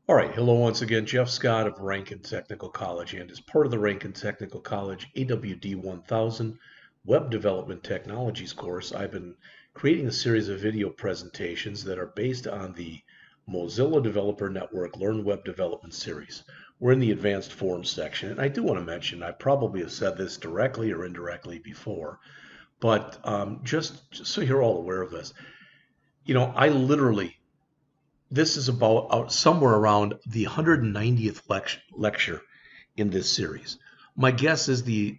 All right, hello once again, Jeff Scott of Rankin Technical College, and as part of the Rankin Technical College AWD 1000 Web Development Technologies course, I've been creating a series of video presentations that are based on the Mozilla Developer Network Learn Web Development series. We're in the advanced forms section, and I do want to mention, I probably have said this directly or indirectly before, but just so you're all aware of this, I literally this is about somewhere around the 190th lecture in this series. My guess is the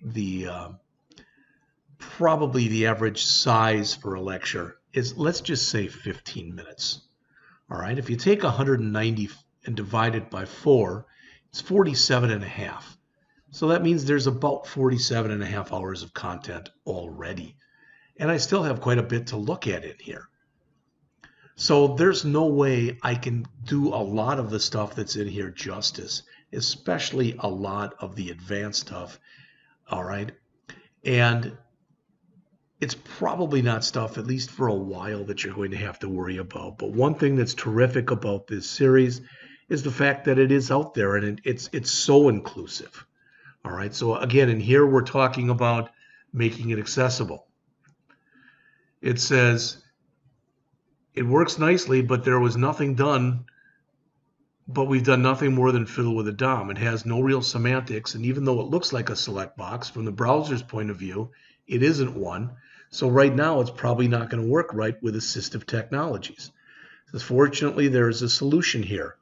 probably the average size for a lecture is, let's just say, 15 minutes. All right, if you take 190 and divide it by 4, it's 47 and a half. So that means there's about 47 and a half hours of content already. And I still have quite a bit to look at in here. So there's no way I can do a lot of the stuff that's in here justice, especially a lot of the advanced stuff, all right? And it's probably not stuff, at least for a while, that you're going to have to worry about. But one thing that's terrific about this series is the fact that it is out there and it's so inclusive, all right? So again, in here we're talking about making it accessible. It says, it works nicely, but there was nothing done, but we've done nothing more than fiddle with a DOM. It has no real semantics, and even though it looks like a select box, from the browser's point of view, it isn't one. So right now, it's probably not going to work right with assistive technologies. So fortunately, there's a solution here,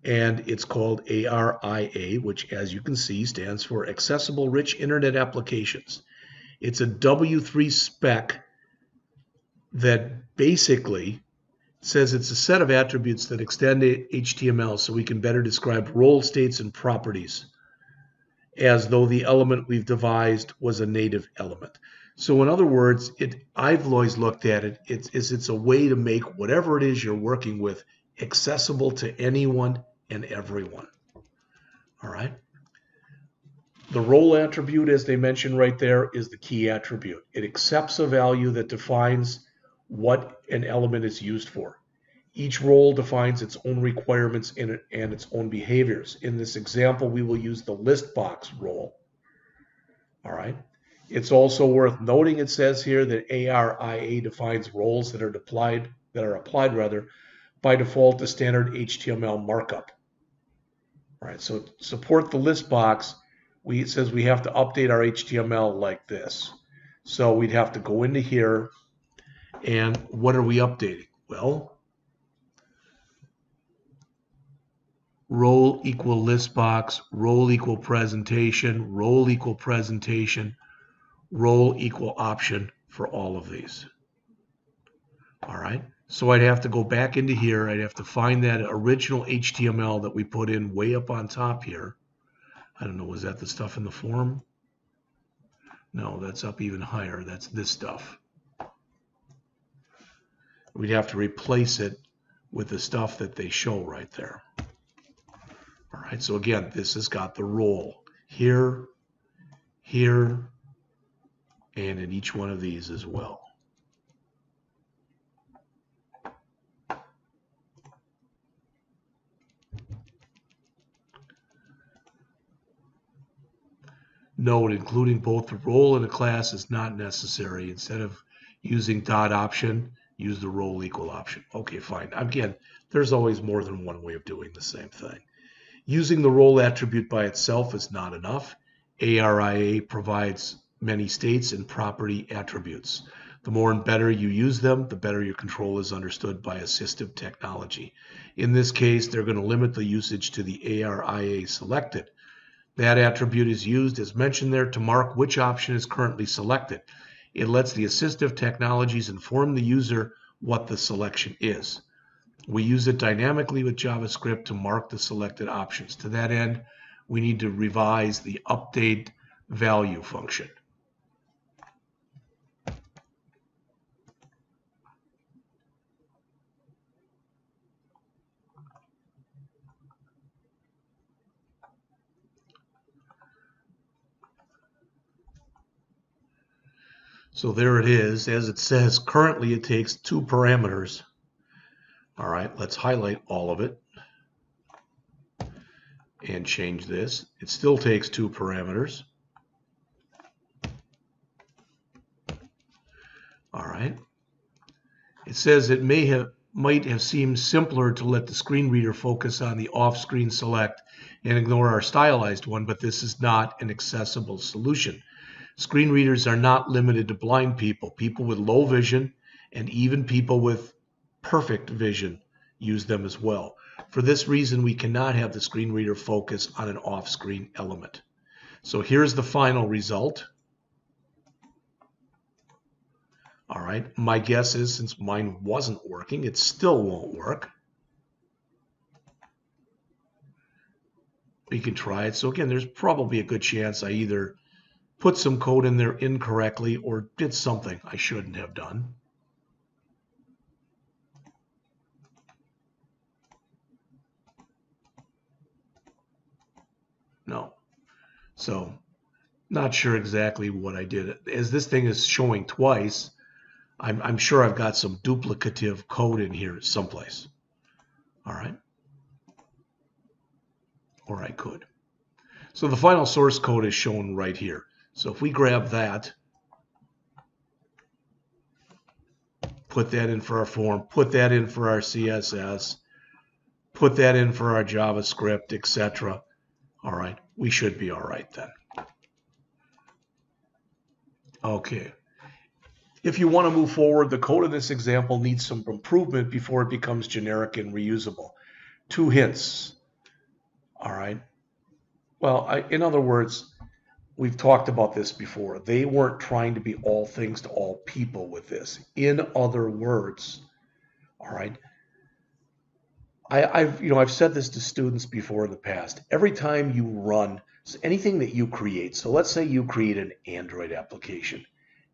and it's called ARIA, which, as you can see, stands for Accessible Rich Internet Applications. It's a W3 spec that basically says it's a set of attributes that extend HTML so we can better describe role states and properties as though the element we've devised was a native element. So in other words, I've always looked at it, it's a way to make whatever it is you're working with accessible to anyone and everyone. All right. The role attribute, as they mentioned right there, is the key attribute. It accepts a value that defines what an element is used for. Each role defines its own requirements and its own behaviors. In this example, we will use the list box role. All right. It's also worth noting, it says here that ARIA defines roles that are applied by default to standard HTML markup. All right. So to support the list box, it says we have to update our HTML like this. So we'd have to go into here, and what are we updating? Well, role equal list box, role equal presentation, role equal presentation, role equal option for all of these. All right. So I'd have to go back into here. I'd have to find that original HTML that we put in way up on top here. I don't know, was that the stuff in the form? No, that's up even higher. That's this stuff. We'd have to replace it with the stuff that they show right there. All right, so again, this has got the role here, here, and in each one of these as well. Note, including both the role and a class is not necessary. Instead of using dot option, use the role equal option. Okay, fine. Again, there's always more than one way of doing the same thing. Using the role attribute by itself is not enough. ARIA provides many states and property attributes. The more and better you use them, the better your control is understood by assistive technology. In this case, they're going to limit the usage to the ARIA selected. That attribute is used, as mentioned there, to mark which option is currently selected. It lets the assistive technologies inform the user what the selection is. We use it dynamically with JavaScript to mark the selected options. To that end, we need to revise the update value function. So there it is. As it says, currently it takes 2 parameters. All right, let's highlight all of it. and change this. It still takes 2 parameters. All right. It says it might have seemed simpler to let the screen reader focus on the off-screen select and ignore our stylized one, but this is not an accessible solution. Screen readers are not limited to blind people. People with low vision and even people with perfect vision use them as well. For this reason, we cannot have the screen reader focus on an off-screen element. So here's the final result. All right, my guess is since mine wasn't working, it still won't work. We can try it. So again, there's probably a good chance I either put some code in there incorrectly or did something I shouldn't have done. No. So not sure exactly what I did. As this thing is showing twice, I'm sure I've got some duplicative code in here someplace. All right. Or I could. So the final source code is shown right here. So if we grab that, put that in for our form, put that in for our CSS, put that in for our JavaScript, etc. All right, we should be all right then. Okay. If you want to move forward, the code in this example needs some improvement before it becomes generic and reusable. 2 hints. All right. Well, in other words, we've talked about this before. They weren't trying to be all things to all people with this. In other words, all right, I've said this to students before in the past. Every time you run anything that you create, so let's say you create an Android application.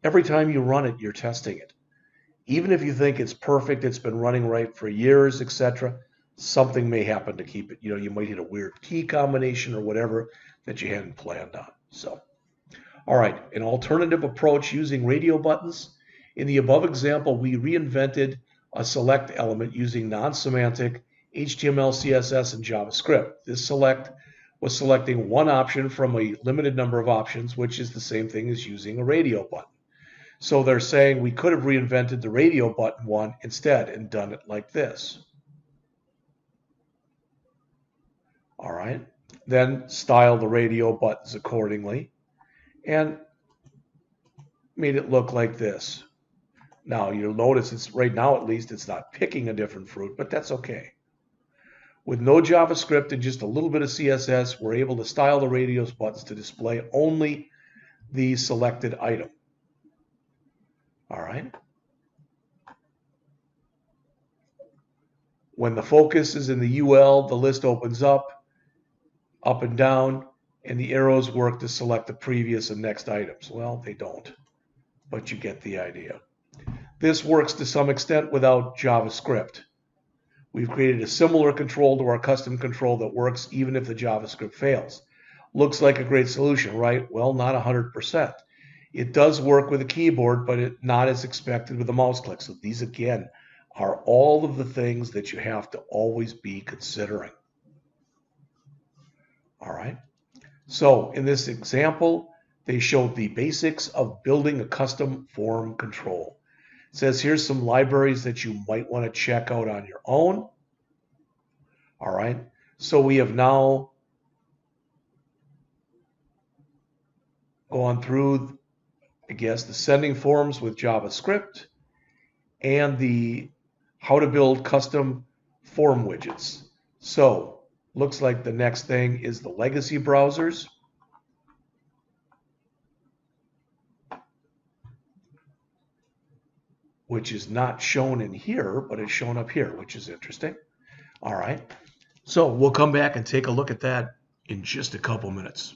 Every time you run it, you're testing it. Even if you think it's perfect, it's been running right for years, etc., something may happen to keep it. You might hit a weird key combination or whatever that you hadn't planned on. So, all right, an alternative approach using radio buttons. In the above example, we reinvented a select element using non-semantic HTML, CSS, and JavaScript. This select was selecting one option from a limited number of options, which is the same thing as using a radio button. So they're saying we could have reinvented the radio button one instead and done it like this. All right. Then style the radio buttons accordingly and made it look like this. Now you'll notice it's right now, at least, it's not picking a different fruit, but that's okay. With no JavaScript and just a little bit of CSS, we're able to style the radio buttons to display only the selected item. All right. When the focus is in the UL, the list opens up and down, and the arrows work to select the previous and next items. Well, they don't, but you get the idea. This works to some extent without JavaScript. We've created a similar control to our custom control that works even if the JavaScript fails. Looks like a great solution, right? Well, not 100%. It does work with a keyboard, but not as expected with a mouse click. So these, again, are all of the things that you have to always be considering. All right. So in this example, they showed the basics of building a custom form control. It says here's some libraries that you might want to check out on your own. All right. So we have now gone through, I guess, the sending forms with JavaScript and the how to build custom form widgets. So looks like the next thing is the legacy browsers. Which is not shown in here, but it's shown up here, which is interesting. All right. So we'll come back and take a look at that in just a couple minutes.